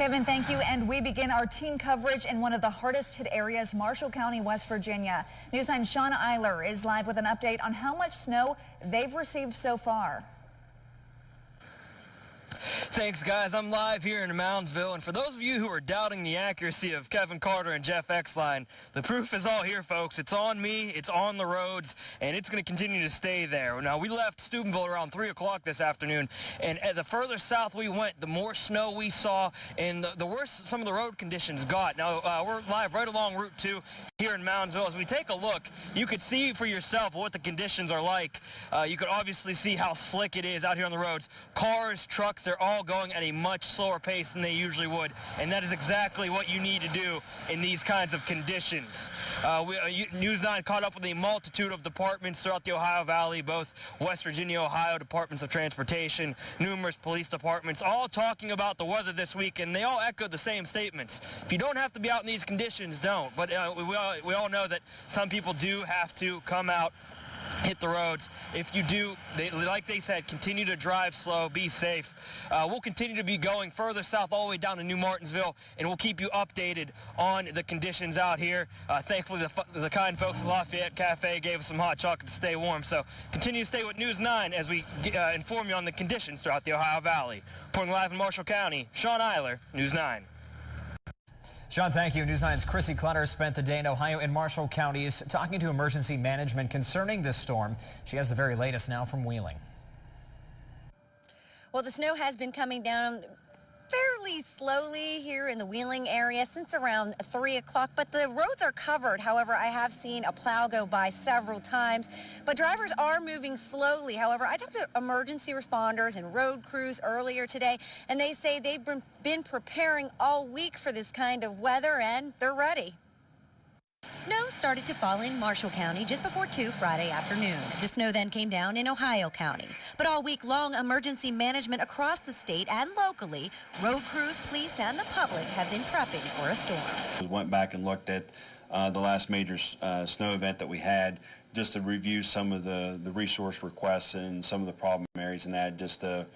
Kevin, thank you. And we begin our team coverage in one of the hardest hit areas, Marshall County, West Virginia. News 9's Sean Eiler is live with an update on how much snow they've received so far. Thanks, guys. I'm live here in Moundsville, and for those of you who are doubting the accuracy of Kevin Carter and Jeff Exline, the proof is all here, folks. It's on me, it's on the roads, and it's going to continue to stay there. Now, we left Steubenville around 3 o'clock this afternoon, and the further south we went, the more snow we saw, and the worse some of the road conditions got. Now, we're live right along Route 2 here in Moundsville. As we take a look, you could see for yourself what the conditions are like. You could obviously see how slick it is out here on the roads. Cars, trucks, they're all going at a much slower pace than they usually would, and that is exactly what you need to do in these kinds of conditions. News 9 caught up with a multitude of departments throughout the Ohio Valley, both West Virginia, Ohio departments of transportation, numerous police departments, all talking about the weather this week, and they all echoed the same statements. If you don't have to be out in these conditions, don't. But we all know that some people do have to come out, hit the roads. If you do, like they said, continue to drive slow, be safe. We'll continue to be going further south all the way down to New Martinsville, and we'll keep you updated on the conditions out here. Thankfully, the kind folks at Lafayette Cafe gave us some hot chocolate to stay warm. So continue to stay with News 9 as we inform you on the conditions throughout the Ohio Valley. Reporting live in Marshall County, Sean Eiler, News 9. Sean, thank you. News 9's Chrissy Clutter spent the day in Ohio and Marshall counties talking to emergency management concerning this storm. She has the very latest now from Wheeling. Well, the snow has been coming down fairly slowly here in the Wheeling area since around 3 o'clock, but the roads are covered. However, I have seen a plow go by several times, but drivers are moving slowly. However, I talked to emergency responders and road crews earlier today, and they say they've been preparing all week for this kind of weather, and they're ready. Snow started to fall in Marshall County just before 2 Friday afternoon. The snow then came down in Ohio County. But all week long, emergency management across the state and locally, road crews, police, and the public have been prepping for a storm. We went back and looked at the last major snow event that we had, just to review some of the resource requests and some of the problem areas, and that just to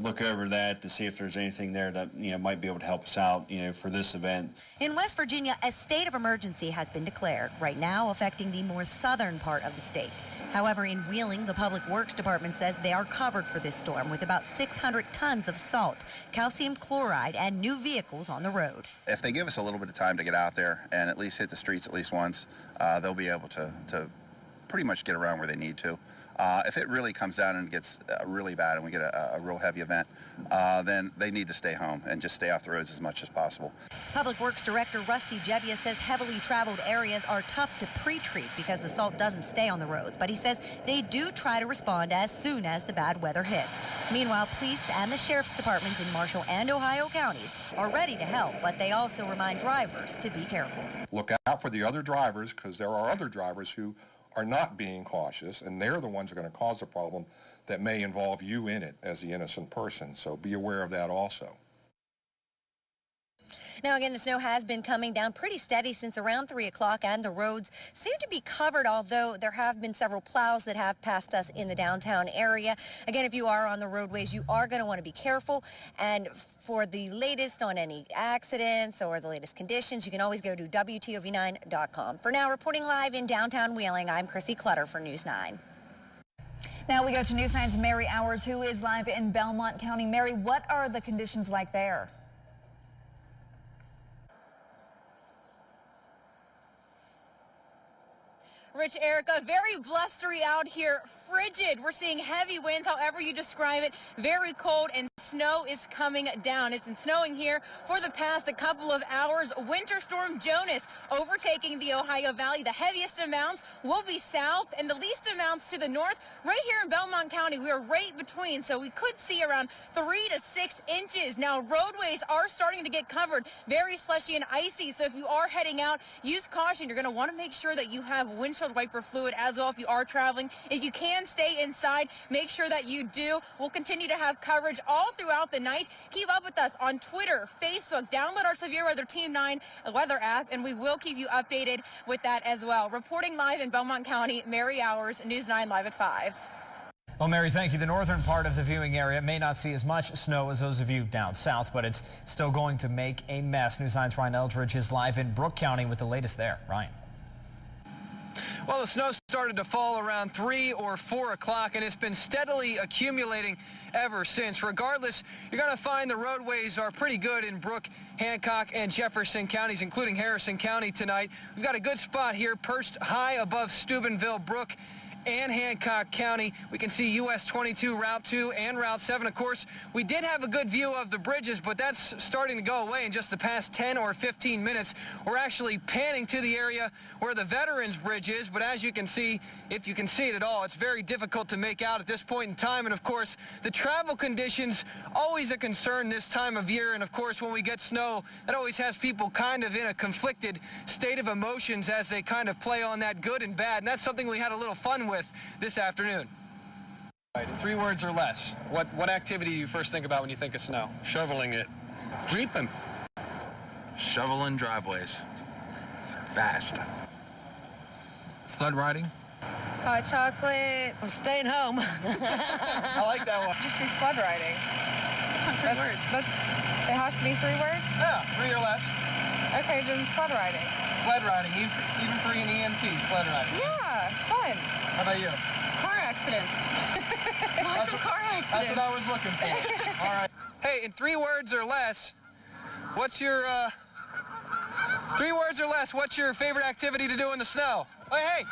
look over that to see if there's anything there that might be able to help us out for this event. In West Virginia, a state of emergency has been declared, right now affecting the more southern part of the state. However, in Wheeling, the Public Works Department says they are covered for this storm with about 600 tons of salt, calcium chloride, and new vehicles on the road. If they give us a little bit of time to get out there and at least hit the streets at least once, they'll be able to pretty much get around where they need to. If it really comes down and gets really bad and we get a real heavy event, then they need to stay home and just stay off the roads as much as possible. Public Works Director Rusty Jebbia says heavily traveled areas are tough to pre-treat because the salt doesn't stay on the roads, but he says they do try to respond as soon as the bad weather hits. Meanwhile, police and the sheriff's departments in Marshall and Ohio counties are ready to help, but they also remind drivers to be careful. Look out for the other drivers, because there are other drivers who are not being cautious, and they're the ones who are going to cause the problem that may involve you in it as the innocent person. So be aware of that also. Now, again, the snow has been coming down pretty steady since around 3 o'clock, and the roads seem to be covered, although there have been several plows that have passed us in the downtown area. Again, if you are on the roadways, you are going to want to be careful. And for the latest on any accidents or the latest conditions, you can always go to WTOV9.com. For now, reporting live in downtown Wheeling, I'm Chrissy Clutter for News 9. Now we go to News 9's Mary Hours, who is live in Belmont County. Mary, what are the conditions like there? Rich, Erica, very blustery out here, frigid. We're seeing heavy winds, however you describe it, very cold, and snow is coming down. It's been snowing here for the past couple of hours. Winter Storm Jonas overtaking the Ohio Valley. The heaviest amounts will be south and the least amounts to the north. Right here in Belmont County, we are right between, so we could see around 3 to 6 inches. Now, roadways are starting to get covered, very slushy and icy, so if you are heading out, use caution. You're going to want to make sure that you have windshield wiper fluid as well if you are traveling. If you can stay inside, make sure that you do. We'll continue to have coverage all throughout the night. Keep up with us on Twitter, Facebook. Download our Severe Weather Team 9 weather app, and we will keep you updated with that as well. Reporting live in Belmont County, Mary Hours, News 9 live at 5. Well, Mary, thank you. The northern part of the viewing area may not see as much snow as those of you down south, but it's still going to make a mess. News 9's Ryan Eldridge is live in Brooke County with the latest there. Ryan. Well, the snow started to fall around 3 or 4 o'clock, and it's been steadily accumulating ever since. Regardless, you're going to find the roadways are pretty good in Brooke, Hancock, and Jefferson counties, including Harrison County tonight. We've got a good spot here, perched high above Steubenville, Brooke, and Hancock County. We can see US 22, Route 2, and Route 7. Of course, we did have a good view of the bridges, but that's starting to go away in just the past 10 or 15 minutes. We're actually panning to the area where the Veterans Bridge is, but as you can see, if you can see it at all, it's very difficult to make out at this point in time. And of course, the travel conditions, always a concern this time of year. And of course, when we get snow, that always has people kind of in a conflicted state of emotions as they kind of play on that good and bad. And that's something we had a little fun with this afternoon. Right, in 3 words or less, what activity do you first think about when you think of snow? Shoveling it. Reaping. Shoveling driveways. Fast. Sled riding. Hot chocolate. I'm staying home. I like that one. Just be sled riding. That's not 3 words. It has to be 3 words? Yeah, 3 or less. Okay, then sled riding. Sled riding, even for an EMT, sled riding. Yeah, it's fun. How about you? Car accidents. Lots of car accidents. That's what I was looking for. All right. Hey, in 3 words or less, what's your, 3 words or less, what's your favorite activity to do in the snow? Hey!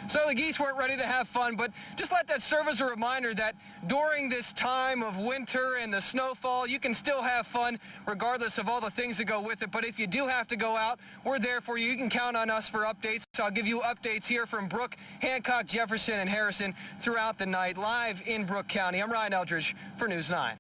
So the geese weren't ready to have fun, but just let that serve as a reminder that during this time of winter and the snowfall, you can still have fun regardless of all the things that go with it. But if you do have to go out, we're there for you. You can count on us for updates. So I'll give you updates here from Brooke, Hancock, Jefferson, and Harrison throughout the night, live in Brooke County. I'm Ryan Eldridge for News 9.